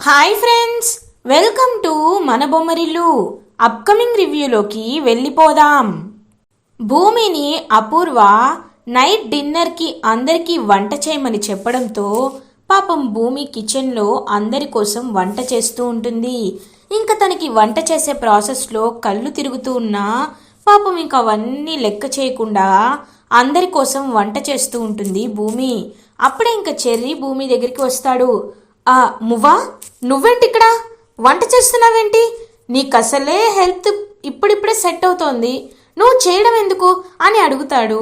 Hi friends, welcome to మన Bommarillu. Upcoming రివ్యూలోకి వెళ్ళిపోదాం. భూమిని అపూర్వ నైట్ డిన్నర్కి అందరికీ వంట చేయమని చెప్పడంతో పాపం భూమి కిచెన్లో అందరి కోసం వంట చేస్తూ ఉంటుంది. ఇంకా తనకి వంట చేసే ప్రాసెస్లో కళ్ళు తిరుగుతూ ఉన్నా పాపం ఇంకా అవన్నీ లెక్క చేయకుండా అందరి కోసం వంట చేస్తూ ఉంటుంది భూమి. అప్పుడే ఇంకా చెర్రీ భూమి దగ్గరికి వస్తాడు. మువ్వా, నువ్వేంటి ఇక్కడ వంట చేస్తున్నావేంటి? నీకు అసలే హెల్త్ ఇప్పుడిప్పుడే సెట్ అవుతోంది, నువ్వు చేయడం ఎందుకు అని అడుగుతాడు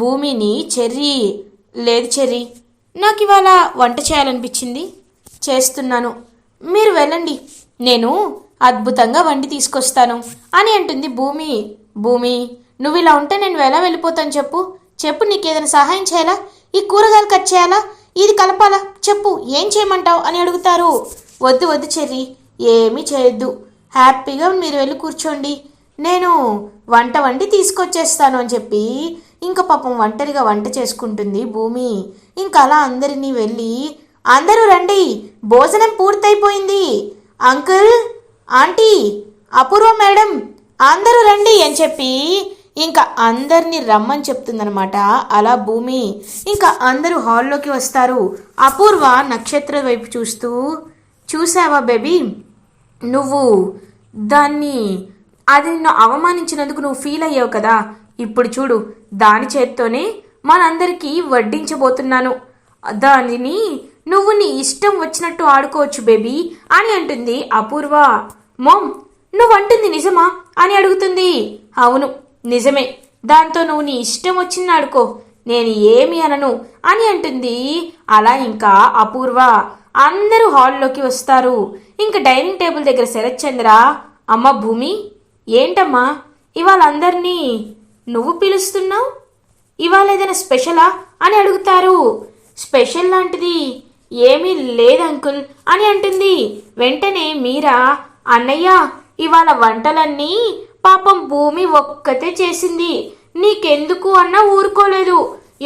భూమిని చెర్రీ. లేదు చెర్రీ, నాకు ఇవాళ వంట చేయాలనిపించింది, చేస్తున్నాను, మీరు వెళ్ళండి, నేను అద్భుతంగా వండి తీసుకొస్తాను అని అంటుంది భూమి. భూమి, నువ్వు ఇలా ఉంటే నేను ఎలా వెళ్ళిపోతాను చెప్పు, చెప్పు నీకేదైనా సహాయం చేయాలా, ఈ కూరగాయలు కట్ చేయాలా, ఇది కలపాలా, చెప్పు ఏం చేయమంటావు అని అడుగుతారు. వద్దు వద్దు చెర్రీ, ఏమీ చేయొద్దు, హ్యాపీగా మీరు వెళ్ళి కూర్చోండి, నేను వంట వండి తీసుకొచ్చేస్తాను అని చెప్పి ఇంకా పాపం ఒంటరిగా వంట చేసుకుంటుంది భూమి. ఇంకా అలా అందరినీ వెళ్ళి అందరూ రండి, భోజనం పూర్తయిపోయింది, అంకుల్, ఆంటీ, అపూర్వ మేడం అందరూ రండి అని చెప్పి ఇంకా అందరినీ రమ్మని చెప్తుందనమాట. అలా భూమి ఇంకా అందరూ హాల్లోకి వస్తారు. అపూర్వ నక్షత్ర వైపు చూస్తూ, చూసావా బేబీ, నువ్వు అది నిన్ను అవమానించినందుకు నువ్వు ఫీల్ అయ్యావు కదా, ఇప్పుడు చూడు దాని చేత్తోనే మనందరికీ వడ్డించబోతున్నాను, దానిని నువ్వు నీ ఇష్టం వచ్చినట్టు ఆడుకోవచ్చు బేబీ అని అంటుంది అపూర్వ. మోమ్, నువ్వు అంటుంది నిజమా అని అడుగుతుంది. అవును నిజమే, దాంతో నువ్వు నీ ఇష్టం వచ్చింది ఆడుకో, నేను ఏమి అనను అని అంటుంది. అలా ఇంకా అపూర్వ అందరూ హాల్లోకి వస్తారు. ఇంకా డైనింగ్ టేబుల్ దగ్గర శరత్ చంద్ర, అమ్మ భూమి, ఏంటమ్మా ఇవాళ అందరినీ నువ్వు పిలుస్తున్నావు, ఇవాళ ఏదైనా స్పెషలా అని అడుగుతారు. స్పెషల్ లాంటిది ఏమీ లేదు అంకుల్ అని అంటుంది. వెంటనే మీరా, అన్నయ్య ఇవాళ వంటలన్నీ పాపం భూమి ఒక్కతే చేసింది, నీకెందుకు అన్నా ఊరుకోలేదు,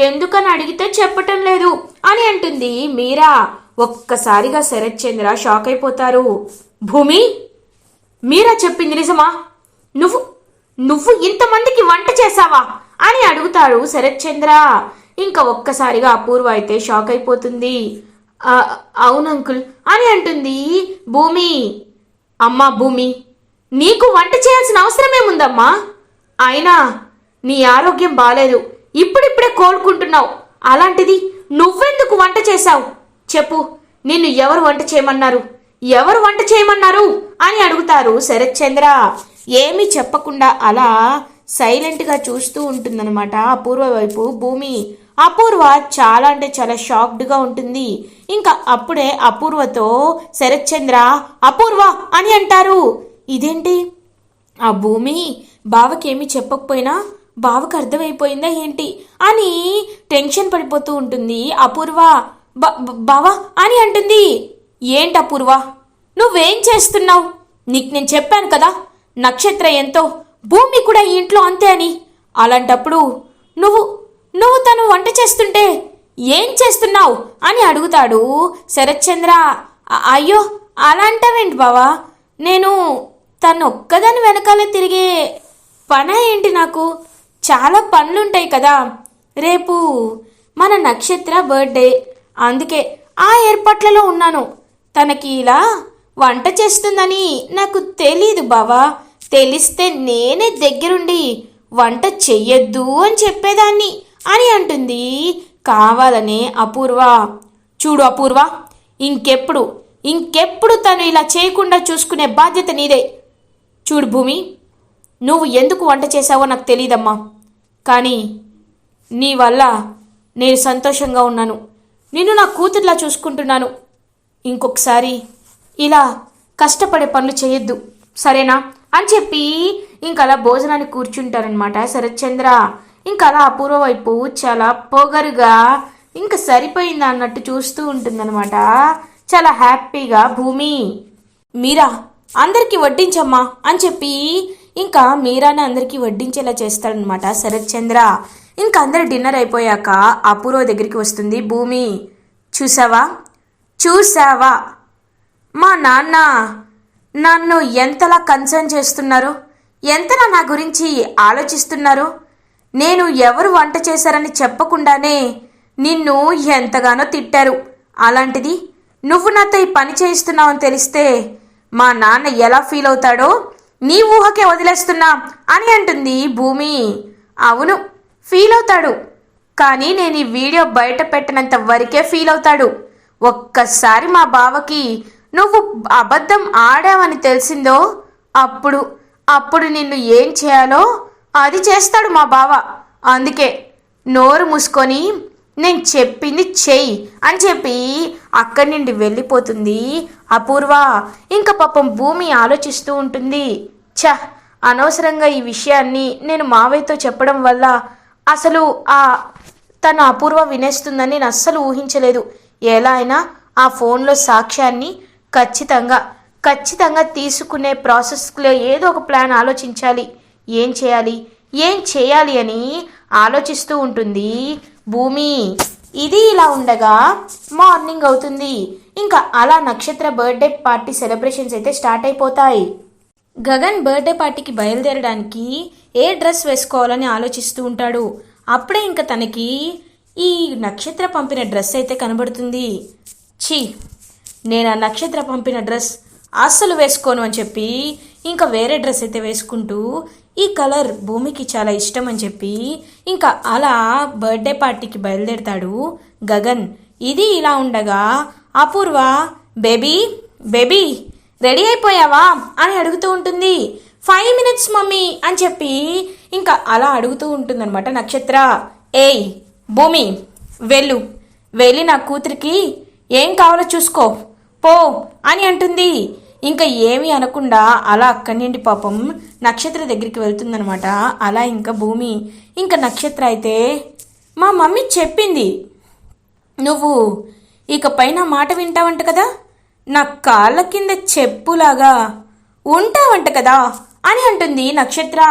ఎందుకని అడిగితే చెప్పటం లేదు అని అంటుంది మీరా. ఒక్కసారిగా శరత్ చంద్ర షాక్ అయిపోతారు. భూమి, మీరా చెప్పింది నిజమా, నువ్వు నువ్వు ఇంతమందికి వంట చేశావా అని అడుగుతాడు శరత్ చంద్ర. ఇంకా ఒక్కసారిగా అపూర్వ అయితే షాక్ అయిపోతుంది. అవును అంకుల్ అని అంటుంది భూమి. అమ్మా భూమి, నీకు వంట చేయాల్సిన అవసరమేముందమ్మా, అయినా నీ ఆరోగ్యం బాలేదు, ఇప్పుడిప్పుడే కోలుకుంటున్నావు, అలాంటిది నువ్వెందుకు వంట చేశావు చెప్పు, నిన్ను ఎవరు వంట చేయమన్నారు, ఎవరు వంట చేయమన్నారు అని అడుగుతారు శరత్ చంద్ర. ఏమీ చెప్పకుండా అలా సైలెంట్గా చూస్తూ ఉంటుందన్నమాట అపూర్వ వైపు భూమి. అపూర్వ చాలా అంటే చాలా షాక్డ్గా ఉంటుంది. ఇంకా అప్పుడే అపూర్వతో శరత్ చంద్ర అపూర్వ అని అంటారు. ఇదేంటి, ఆ భూమి బావకేమీ చెప్పకపోయినా బావకు అర్థమైపోయిందా ఏంటి అని టెన్షన్ పడిపోతూ ఉంటుంది అపూర్వ. బావా అని అంటుంది. ఏంటి అపూర్వ, నువ్వేం చేస్తున్నావు, నీకు నేను చెప్పాను కదా నక్షత్ర ఎంతో, భూమి కూడా ఈ ఇంట్లో అంతే అని, అలాంటప్పుడు నువ్వు నువ్వు తను వంట చేస్తుంటే ఏం చేస్తున్నావు అని అడుగుతాడు శరత్ చంద్ర. అయ్యో అలా అంటావేంటి బావా, నేను తను ఒక్కదాని వెనకాల తిరిగే పని ఏంటి, నాకు చాలా పనులుంటాయి కదా, రేపు మన నక్షత్ర బర్త్డే, అందుకే ఆ ఏర్పాట్లలో ఉన్నాను, తనకి ఇలా వంట చేస్తుందని నాకు తెలీదు బావా, తెలిస్తే నేనే దగ్గరుండి వంట చెయ్యొద్దు అని చెప్పేదాన్ని అని అంటుంది కావాలనే అపూర్వ. చూడు అపూర్వ, ఇంకెప్పుడు తను ఇలా చేయకుండా చూసుకునే బాధ్యత నీదే. చూడు భూమి, నువ్వు ఎందుకు వంట చేశావో నాకు తెలీదమ్మా, కానీ నీ వల్ల నేను సంతోషంగా ఉన్నాను, నిన్ను నా కూతుర్లా చూసుకుంటున్నాను, ఇంకొకసారి ఇలా కష్టపడే పనులు చేయొద్దు సరేనా అని చెప్పి ఇంకలా భోజనాన్ని కూర్చుంటారనమాట శరత్ చంద్ర. ఇంకలా అపూర్వ వైపు చాలా పొగరుగా ఇంకా సరిపోయిందా అన్నట్టు చూస్తూ ఉంటుందన్నమాట చాలా హ్యాపీగా భూమి. మీరా అందరికీ వడ్డించమ్మా అని చెప్పి ఇంకా మీరానే అందరికీ వడ్డించేలా చేస్తాడనమాట శరత్ చంద్ర. ఇంకా అందరు డిన్నర్ అయిపోయాక అపూర్వ దగ్గరికి వస్తుంది భూమి. చూసావా మా నాన్న నన్ను ఎంతలా కన్సర్న్ చేస్తున్నారో, ఎంతలా నా గురించి ఆలోచిస్తున్నారో, నేను ఎవరు వంట చేశారని చెప్పకుండానే నిన్ను ఎంతగానో తిట్టారు. అలాంటిది నువ్వు నాతో ఈ పని చేయిస్తున్నావని తెలిస్తే మా నాన్న ఎలా ఫీల్ అవుతాడో నీ ఊహకే వదిలేస్తున్నా అని అంటుంది భూమి. అవును, ఫీల్ అవుతాడు. కానీ నేను ఈ వీడియో బయట పెట్టినంత వరకే ఫీల్ అవుతాడు. ఒక్కసారి మా బావకి నువ్వు అబద్ధం ఆడావని తెలిసిందో అప్పుడు అప్పుడు నిన్ను ఏం చేయాలో అది చేస్తాడు మా బావ. అందుకే నోరు మూసుకొని నేను చెప్పింది చెయ్యి అని చెప్పి అక్కడి నుండి వెళ్ళిపోతుంది అపూర్వ. ఇంకా పాపం భూమి ఆలోచిస్తూ ఉంటుంది. అనవసరంగా ఈ విషయాన్ని నేను మావయ్యతో చెప్పడం వల్ల అసలు తన అపూర్వ వినేస్తుందని నేను అస్సలు ఊహించలేదు. ఎలా అయినా ఆ ఫోన్లో సాక్ష్యాన్ని ఖచ్చితంగా తీసుకునే ప్రాసెస్లో ఏదో ఒక ప్లాన్ ఆలోచించాలి. ఏం చేయాలి అని ఆలోచిస్తూ ఉంటుంది భూమి. ఇది ఇలా ఉండగా మార్నింగ్ అవుతుంది. ఇంకా అలా నక్షత్ర బర్త్డే పార్టీ సెలబ్రేషన్స్ అయితే స్టార్ట్ అయిపోతాయి. గగన్ బర్త్డే పార్టీకి బయలుదేరడానికి ఏ డ్రెస్ వేసుకోవాలని ఆలోచిస్తూ ఉంటాడు. అప్పుడే ఇంకా తనకి ఈ నక్షత్ర పంపిన డ్రెస్ అయితే కనబడుతుంది. నేను ఆ నక్షత్ర పంపిన డ్రెస్ అస్సలు వేసుకోను అని చెప్పి ఇంకా వేరే డ్రెస్ అయితే వేసుకుంటూ, ఈ కలర్ భూమికి చాలా ఇష్టం అని చెప్పి ఇంకా అలా బర్త్డే పార్టీకి బయలుదేరతాడు గగన్. ఇది ఇలా ఉండగా అపూర్వ బేబీ రెడీ అయిపోయావా అని అడుగుతూ ఉంటుంది. 5 minutes మమ్మీ అని చెప్పి ఇంకా అలా అడుగుతూ ఉంటుందన్నమాట నక్షత్ర. ఏయ్ భూమి, వెళ్ళి నా కూతురికి ఏం కావాలో చూసుకో పో అని అంటుంది. ఇంకా ఏమీ అనకుండా అలా అక్కడి నుండి పాపం నక్షత్ర దగ్గరికి వెళ్తుందనమాట. అలా ఇంకా భూమి ఇంకా నక్షత్ర అయితే, మా మమ్మీ చెప్పింది నువ్వు ఇక పైన మాట వింటావంట కదా, నా కాళ్ళ కింద చెప్పులాగా ఉంటావంట కదా అని అంటుంది నక్షత్ర.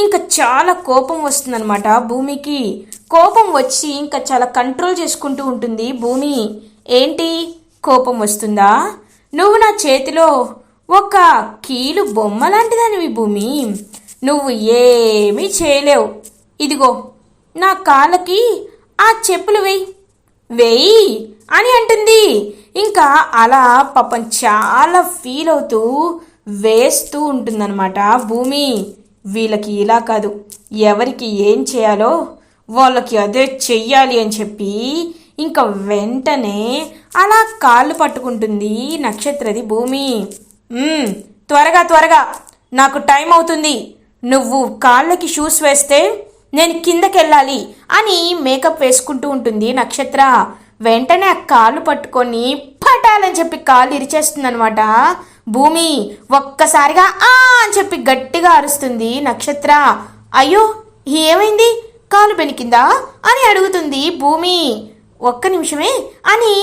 ఇంకా చాలా కోపం వస్తుందన్నమాట భూమికి. కోపం వచ్చి ఇంకా చాలా కంట్రోల్ చేసుకుంటూ ఉంటుంది భూమి. ఏంటి కోపం వస్తుందా? నువ్వు నా చేతిలో ఒక కీలు బొమ్మ లాంటిదానివి భూమి. నువ్వు ఏమీ చేయలేవు. ఇదిగో నా కాళ్ళకి ఆ చెప్పులు వెయ్యి అని అంటుంది. ఇంకా అలా పాపం చాలా ఫీల్ అవుతూ వేస్తూ ఉంటుందన్నమాట భూమి. వీళ్ళకి ఇలా కాదు, ఎవరికి ఏం చేయాలో వాళ్ళకి అదే చెయ్యాలి అని చెప్పి ఇంకా వెంటనే అలా కాళ్ళు పట్టుకుంటుంది నక్షత్రది భూమి. త్వరగా నాకు టైం అవుతుంది. నువ్వు కాళ్ళకి షూస్ వేస్తే నేను కిందకెళ్ళాలి అని మేకప్ వేసుకుంటూ ఉంటుంది నక్షత్ర. వెంటనే ఆ కాళ్ళు పట్టుకొని పటాలని చెప్పి కాళ్ళు ఇరిచేస్తుంది అనమాట భూమి. ఒక్కసారిగా అని చెప్పి గట్టిగా అరుస్తుంది నక్షత్ర. అయ్యో ఏమైంది, కాలు బెనికిందా అని అడుగుతుంది భూమి. ఒక్క నిమిషమే అని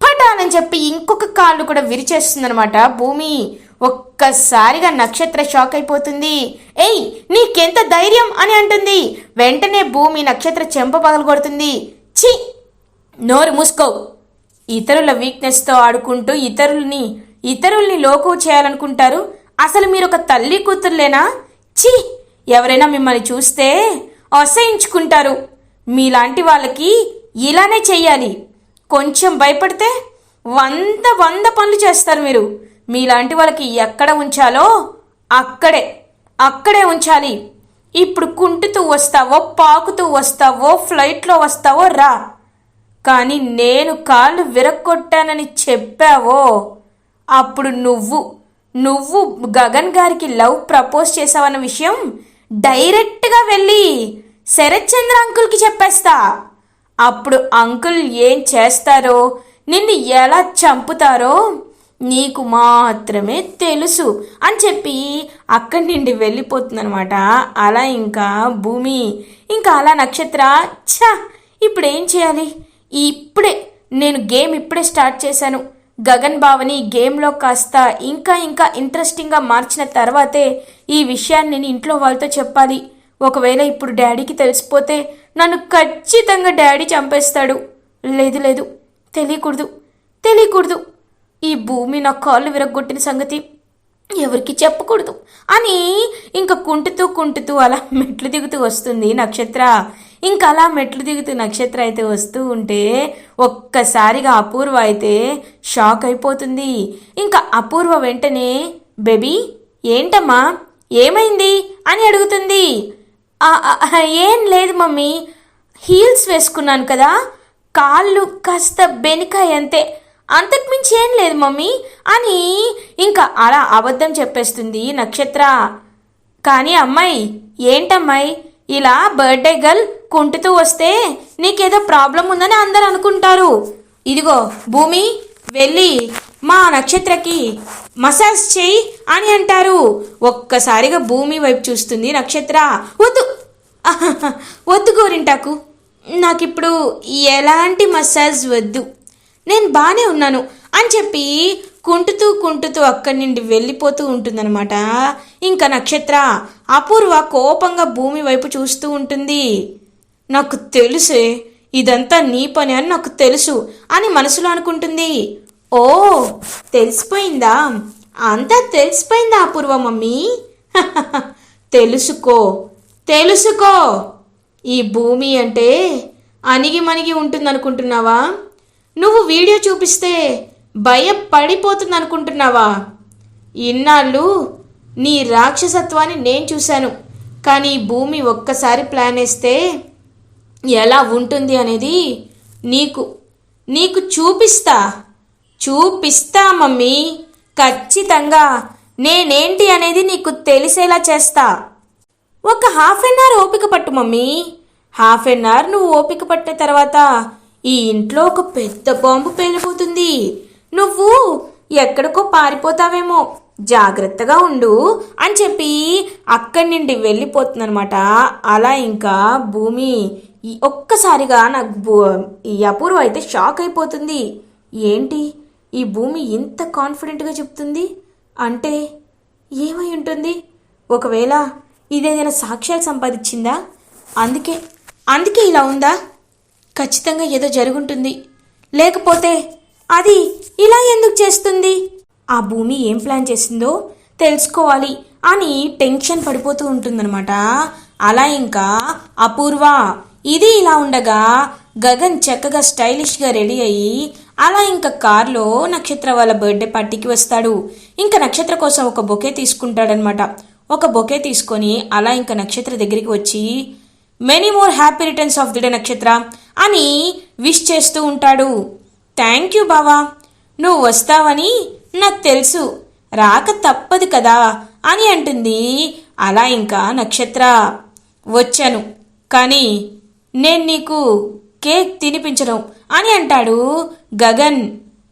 పటాలని చెప్పి ఇంకొక కాళ్ళు కూడా విరిచేస్తుంది అనమాట భూమి. ఒక్కసారిగా నక్షత్ర షాక్ అయిపోతుంది. ఏయ్ నీకెంత ధైర్యం అని అంటుంది. వెంటనే భూమి నక్షత్ర చెంప పగలగొడుతుంది. నోరు మూసుకో. ఇతరుల వీక్నెస్తో ఆడుకుంటూ ఇతరుల్ని లోకు చేయాలనుకుంటారు. అసలు మీరు ఒక తల్లి కూతురులేనా? ఎవరైనా మిమ్మల్ని చూస్తే అసహించుకుంటారు. మీలాంటి వాళ్ళకి ఇలానే చెయ్యాలి. కొంచెం భయపడితే 100 పనులు చేస్తారు మీరు. మీలాంటి వాళ్ళకి ఎక్కడ ఉంచాలో అక్కడే ఉంచాలి. ఇప్పుడు కుంటుతూ వస్తావో, పాకుతూ వస్తావో, ఫ్లైట్లో వస్తావో రా. కానీ నేను కాళ్ళు విరక్కొట్టానని చెప్పావో అప్పుడు నువ్వు గగన్ గారికి లవ్ ప్రపోజ్ చేసావన్న విషయం డైరెక్ట్గా వెళ్ళి శరత్చంద్ర అంకుల్కి చెప్పేస్తా. అప్పుడు అంకుల్ ఏం చేస్తారో, నిన్ను ఎలా చంపుతారో నీకు మాత్రమే తెలుసు అని చెప్పి అక్కడి నుండి వెళ్ళిపోతుందనమాట. అలా ఇంకా భూమి ఇంకా అలా నక్షత్ర ఇప్పుడేం చేయాలి? నేను గేమ్ ఇప్పుడే స్టార్ట్ చేశాను. గగన్ బావని గేమ్లో కాస్త ఇంకా ఇంట్రెస్టింగ్గా మార్చిన తర్వాతే ఈ విషయాన్ని నేను ఇంట్లో వాళ్ళతో చెప్పాలి. ఒకవేళ ఇప్పుడు డాడీకి తెలిసిపోతే నన్ను ఖచ్చితంగా డాడీ చంపేస్తాడు. లేదు తెలియకూడదు. ఈ భూమి నా కాళ్ళు విరగ్గొట్టిన సంగతి ఎవరికి చెప్పకూడదు అని ఇంకా కుంటుతూ అలా మెట్లు దిగుతూ వస్తుంది నక్షత్ర. ఇంకా అలా మెట్లు దిగుతూ నక్షత్ర అయితే వస్తూ ఉంటే ఒక్కసారిగా అపూర్వ అయితే షాక్ అయిపోతుంది. ఇంకా అపూర్వ వెంటనే బేబీ ఏంటమ్మా ఏమైంది అని అడుగుతుంది. ఏం లేదు మమ్మీ, హీల్స్ వేసుకున్నాను కదా, కాళ్ళు కాస్త బెనికాయ అంతే, అంతకుమించి ఏం లేదు మమ్మీ అని ఇంకా అలా అబద్ధం చెప్పేస్తుంది నక్షత్ర. కానీ అమ్మాయి ఏంటమ్మాయి ఇలా బర్త్డే గర్ల్ కుంటుతూ వస్తే నీకేదో ప్రాబ్లం ఉందని అందరు అనుకుంటారు. ఇదిగో భూమి వెళ్ళి మా నక్షత్రకి మసాజ్ చెయ్యి అని అంటారు. ఒక్కసారిగా భూమి వైపు చూస్తుంది నక్షత్ర. వద్దు వద్దు గోరింటాకు, నాకిప్పుడు ఎలాంటి మసాజ్ వద్దు, నేను బాగానే ఉన్నాను అని చెప్పి కుంటుతూ అక్కడి నుండి వెళ్ళిపోతూ ఉంటుందన్నమాట. ఇంకా నక్షత్ర అపూర్వ కోపంగా భూమి వైపు చూస్తూ ఉంటుంది. నాకు తెలుసే ఇదంతా నీ పని అని నాకు తెలుసు అని మనసులో అనుకుంటుంది. ఓ తెలిసిపోయిందా, అంతా తెలిసిపోయిందా అపూర్వ మమ్మీ? తెలుసుకో ఈ భూమి అంటే అణిగిమణిగి ఉంటుందనుకుంటున్నావా? నువ్వు వీడియో చూపిస్తే భయపడిపోతుంది అనుకుంటున్నావా? ఇన్నాళ్ళు నీ రాక్షసత్వాన్ని నేను చూశాను, కానీ భూమి ఒక్కసారి ప్లాన్ వేస్తే ఎలా ఉంటుంది అనేది నీకు చూపిస్తా మమ్మీ. ఖచ్చితంగా నేనేంటి అనేది నీకు తెలిసేలా చేస్తా. ఒక ½ అన్ అవర్ ఓపిక పట్టు మమ్మీ. ½ అన్ అవర్ నువ్వు ఓపిక పట్టిన తర్వాత ఈ ఇంట్లో ఒక పెద్ద బాంబు పేలిపోతుంది. నువ్వు ఎక్కడికో పారిపోతావేమో, జాగ్రత్తగా ఉండు అని చెప్పి అక్కడి నుండి వెళ్ళిపోతుందనమాట. అలా ఇంకా భూమి ఒక్కసారిగా ఈ అపూర్వ అయితే షాక్ అయిపోతుంది. ఏంటి ఈ భూమి ఇంత కాన్ఫిడెంట్గా చెప్తుంది అంటే ఏమై ఉంటుంది? ఒకవేళ ఇదేదైనా సాక్ష్యాలు సంపాదించిందా? అందుకే ఇలా ఉందా? ఖచ్చితంగా ఏదో జరుగుంటుంది, లేకపోతే అది ఇలా ఎందుకు చేస్తుంది? ఆ భూమి ఏం ప్లాన్ చేసిందో తెలుసుకోవాలి అని టెన్షన్ పడిపోతూ ఉంటుందన్నమాట. అలా ఇంకా అపూర్వ ఇది ఇలా ఉండగా గగన్ చక్కగా స్టైలిష్గా రెడీ అయ్యి అలా ఇంకా కార్లో నక్షత్ర వాళ్ళ బర్త్డే పార్టీకి వస్తాడు. ఇంకా నక్షత్ర కోసం ఒక బొకే తీసుకుంటాడనమాట. ఒక బొకే తీసుకొని అలా ఇంకా నక్షత్ర దగ్గరికి వచ్చి many more happy returns of the day నక్షత్ర అని విష్ చేస్తూ ఉంటాడు. థ్యాంక్ యూ బావా, నువ్వు వస్తావని నాకు తెలుసు, రాక తప్పదు కదా అని అంటుంది. అలా ఇంకా నక్షత్ర వచ్చాను, కానీ నేను నీకు కేక్ తినిపించను అని అంటాడు గగన్.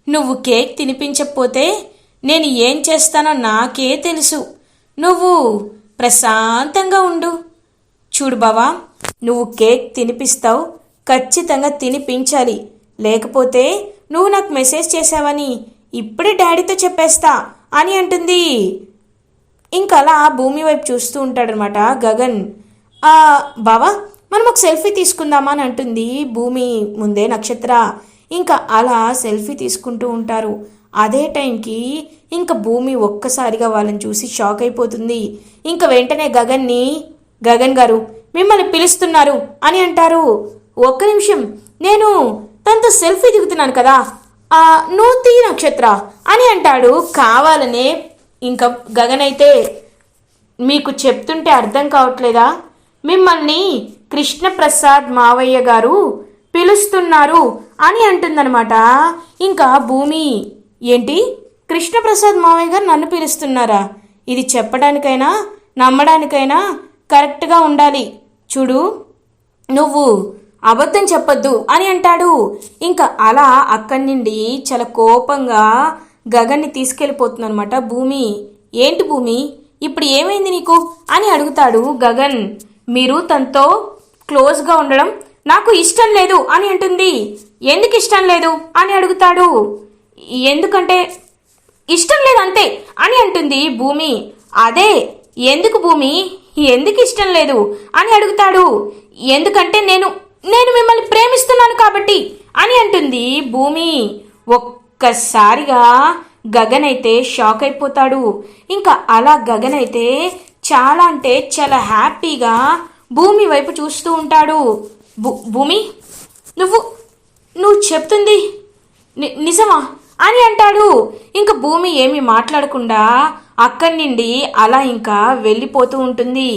నువ్వు కేక్ తినిపించకపోతే నేను ఏం చేస్తానో నాకే తెలుసు, నువ్వు ప్రశాంతంగా ఉండు. చూడు బావా, నువ్వు కేక్ తినిపిస్తావు, ఖచ్చితంగా తినిపించాలి, లేకపోతే నువ్వు నాకు మెసేజ్ చేసావని ఇప్పుడే డాడీతో చెప్పేస్తా అని అంటుంది. ఇంకా అలా భూమి వైపు చూస్తూ ఉంటాడనమాట గగన్. బావా మనం ఒక సెల్ఫీ తీసుకుందామా అని అంటుంది భూమి ముందే నక్షత్ర. ఇంకా అలా సెల్ఫీ తీసుకుంటూ ఉంటారు. అదే టైంకి ఇంకా భూమి ఒక్కసారిగా వాళ్ళని చూసి షాక్ అయిపోతుంది. ఇంకా వెంటనే గగన్ గారు మిమ్మల్ని పిలుస్తున్నారు అని అంటారు. ఒక్క నిమిషం, నేను తనతో సెల్ఫీ దిగుతున్నాను కదా, నువ్వు తీ నక్షత్ర అని అంటాడు కావాలనే. ఇంకా గగన్ అయితే మీకు చెప్తుంటే అర్థం కావట్లేదా, మిమ్మల్ని కృష్ణప్రసాద్ మావయ్య గారు పిలుస్తున్నారు అని అంటుందన్నమాట. ఇంకా భూమి ఏంటి కృష్ణప్రసాద్ మావయ్య గారు నన్ను పిలుస్తున్నారా? ఇది చెప్పడానికైనా నమ్మడానికైనా కరెక్ట్గా ఉండాలి. చూడు, నువ్వు అబద్ధం చెప్పొద్దు అని అంటాడు. ఇంకా అలా అక్కడి నుండి చాలా కోపంగా గగన్ని తీసుకెళ్ళిపోతుందన్నమాట భూమి. ఏంటి భూమి, ఇప్పుడు ఏమైంది నీకు అని అడుగుతాడు గగన్. మీరు తనతో క్లోజ్గా ఉండడం నాకు ఇష్టం లేదు అని అంటుంది. ఎందుకు ఇష్టం లేదు అని అడుగుతాడు. ఎందుకంటే ఇష్టం లేదు అంతే అని అంటుంది భూమి. అదే ఎందుకు భూమి, ఎందుకు ఇష్టం లేదు అని అడుగుతాడు. ఎందుకంటే నేను మిమ్మల్ని ప్రేమిస్తున్నాను కాబట్టి అని అంటుంది భూమి. ఒక్కసారిగా గగన్ అయితే షాక్ అయిపోతాడు. ఇంకా అలా గగన్ అయితే చాలా అంటే చాలా హ్యాపీగా భూమి వైపు చూస్తూ ఉంటాడు. భూమి, నువ్వు నువ్వు చెప్తుంది నిజమా అని అంటాడు. ఇంకా భూమి ఏమీ మాట్లాడకుండా అక్కడి నుండి అలా ఇంకా వెళ్ళిపోతూ ఉంటుంది.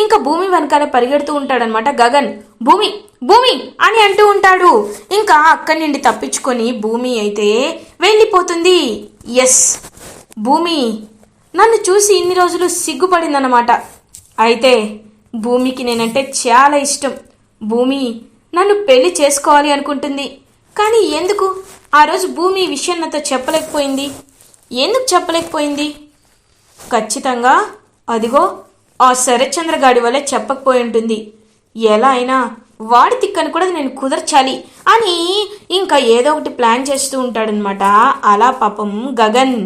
ఇంకా భూమి వెనకాల పరిగెడుతూ ఉంటాడనమాట గగన్. భూమి భూమి అని అంటూ ఉంటాడు. ఇంకా అక్కడి నుండి తప్పించుకొని భూమి అయితే వెళ్ళిపోతుంది. ఎస్, భూమి నన్ను చూసి ఇన్ని రోజులు సిగ్గుపడిందన్నమాట. అయితే భూమికి నేనంటే చాలా ఇష్టం. భూమి నన్ను పెళ్లి చేసుకోవాలి అనుకుంటుంది. కానీ ఎందుకు ఆ రోజు భూమి ఈ విషయం నాతో చెప్పలేకపోయింది? ఎందుకు చెప్పలేకపోయింది? ఖచ్చితంగా అదిగో ఆ శరత్చంద్ర గాడి వల్లే చెప్పకపోయి ఉంటుంది. ఎలా అయినా వాడి తిక్కని కూడా నేను కుదర్చాలి అని ఇంకా ఏదో ఒకటి ప్లాన్ చేస్తూ ఉంటాడనమాట. అలా పాపం గగన్.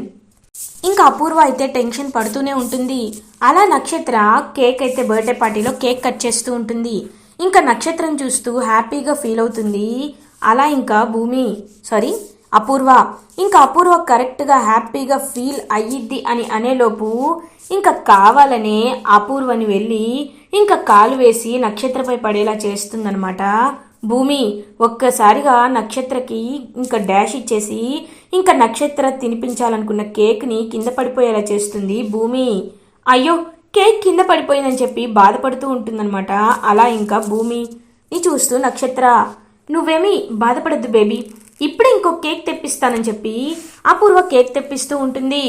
ఇంకా అపూర్వ అయితే టెన్షన్ పడుతూనే ఉంటుంది. అలా నక్షత్ర కేక్ అయితే బర్త్డే పార్టీలో కేక్ కట్ చేస్తూ ఉంటుంది. ఇంకా నక్షత్రం చూస్తూ హ్యాపీగా ఫీల్ అవుతుంది. అలా ఇంకా అపూర్వ ఇంకా అపూర్వ కరెక్ట్గా హ్యాపీగా ఫీల్ అయ్యిద్ది అని అనేలోపు ఇంకా కావాలనే అపూర్వని వెళ్ళి ఇంకా కాలు వేసి నక్షత్రపై పడేలా చేస్తుందనమాట భూమి. ఒక్కసారిగా నక్షత్రకి ఇంకా డాష్ ఇచ్చేసి ఇంకా నక్షత్ర తినిపించాలనుకున్న కేక్ని కింద పడిపోయేలా చేస్తుంది భూమి. అయ్యో, కేక్ కింద పడిపోయిందని చెప్పి బాధపడుతూ ఉంటుందన్నమాట. అలా ఇంకా భూమిని చూస్తూ నక్షత్ర, నువ్వేమీ బాధపడద్దు బేబీ, ఇప్పుడే ఇంకో కేక్ తెప్పిస్తానని చెప్పి అపూర్వ కేక్ తెప్పిస్తూ ఉంటుంది.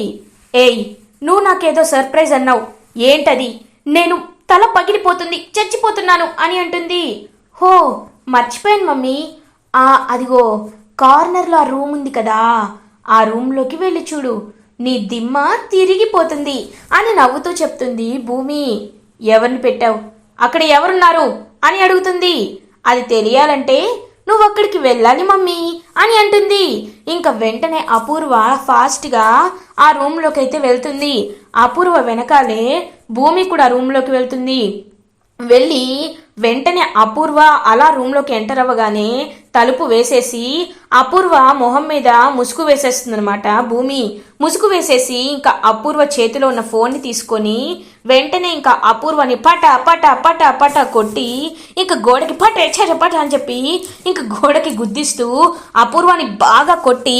ఏయ్, నువ్వు నాకేదో సర్ప్రైజ్ అన్నావు, ఏంటది? నేను తల పగిలిపోతుంది, చచ్చిపోతున్నాను అని అంటుంది. హో, మర్చిపోయాను మమ్మీ, అదిగో కార్నర్లో ఆ రూమ్ ఉంది కదా, ఆ రూమ్లోకి వెళ్ళి చూడు, నీ దిమ్మ తిరిగిపోతుంది అని నవ్వుతూ చెప్తుంది భూమి. ఎవరిని పెట్టావు, అక్కడ ఎవరున్నారు అని అడుగుతుంది. అది తెలియాలంటే నువ్వు అక్కడికి వెళ్ళాలి మమ్మీ అని అంటుంది. ఇంకా వెంటనే అపూర్వ ఫాస్ట్గా ఆ రూమ్లోకి అయితే వెళ్తుంది. అపూర్వ వెనకాలే భూమి కూడా రూమ్లోకి వెళ్తుంది. వెళ్ళి వెంటనే అపూర్వ అలా రూమ్లోకి ఎంటర్ అవ్వగానే తలుపు వేసేసి అపూర్వ మొహం మీద ముసుగు వేసేస్తుంది అనమాట భూమి. ముసుగు వేసేసి ఇంకా అపూర్వ చేతిలో ఉన్న ఫోన్ని తీసుకొని వెంటనే ఇంకా అపూర్వని పట పట పట పట కొట్టి ఇంకా గోడకి పట అని చెప్పి ఇంకా గోడకి గుద్దిస్తూ అపూర్వని బాగా కొట్టి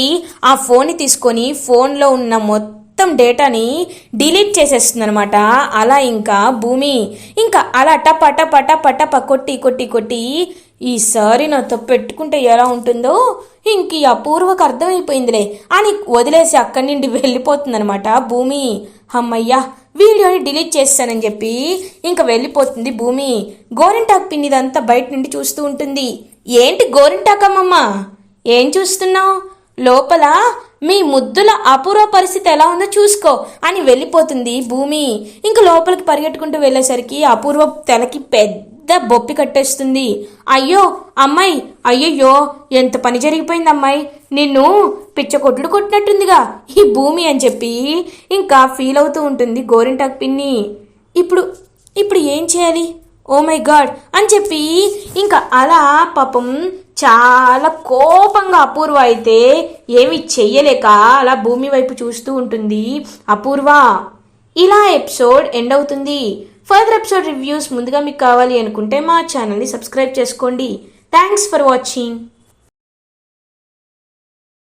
ఆ ఫోన్ని తీసుకొని ఫోన్లో ఉన్న మొత్తం డేటాని డిలీట్ చేసేస్తుంది అనమాట. అలా ఇంకా భూమి ఇంకా అలా టప టప టప టప కొట్టి కొట్టి కొట్టి ఈసారి నాతో పెట్టుకుంటే ఎలా ఉంటుందో ఇంక ఈ అపూర్వకు అర్థమైపోయిందిలే అని వదిలేసి అక్కడి నుండి వెళ్ళిపోతుందనమాట భూమి. అమ్మయ్యా, వీడియోని డిలీట్ చేస్తానని చెప్పి ఇంకా వెళ్ళిపోతుంది భూమి. గోరింటాకు పిన్నిదంతా బయట నుండి చూస్తూ ఉంటుంది. ఏంటి గోరింటాకమ్మమ్మ, ఏం చూస్తున్నావు? లోపల మీ ముద్దుల అపూర్వ పరిస్థితి ఎలా ఉందో చూసుకో అని వెళ్ళిపోతుంది భూమి. ఇంక లోపలికి పరిగెట్టుకుంటూ వెళ్ళేసరికి అపూర్వ తలకి పెద్ద బొప్పి కట్టేస్తుంది. అయ్యో అమ్మాయి, అయ్యయ్యో ఎంత పని జరిగిపోయింది అమ్మాయి, నిన్ను పిచ్చకొట్లు కొట్టినట్టుందిగా ఈ భూమి అని చెప్పి ఇంకా ఫీల్ అవుతూ ఉంటుంది గోరింటాకు పిన్ని. ఇప్పుడు ఏం చేయాలి, ఓ మై గాడ్ అని చెప్పి ఇంకా అలా పాపం చాలా కోపంగా అపూర్వ అయితే ఏమి చెయ్యలేక అలా భూమి వైపు చూస్తూ ఉంటుంది అపూర్వ. ఇలా ఎపిసోడ్ ఎండ్ అవుతుంది. ఫర్దర్ ఎపిసోడ్ రివ్యూస్ ముందుగా మీకు కావాలి అనుకుంటే మా ఛానల్ని సబ్స్క్రైబ్ చేసుకోండి. Thanks for watching.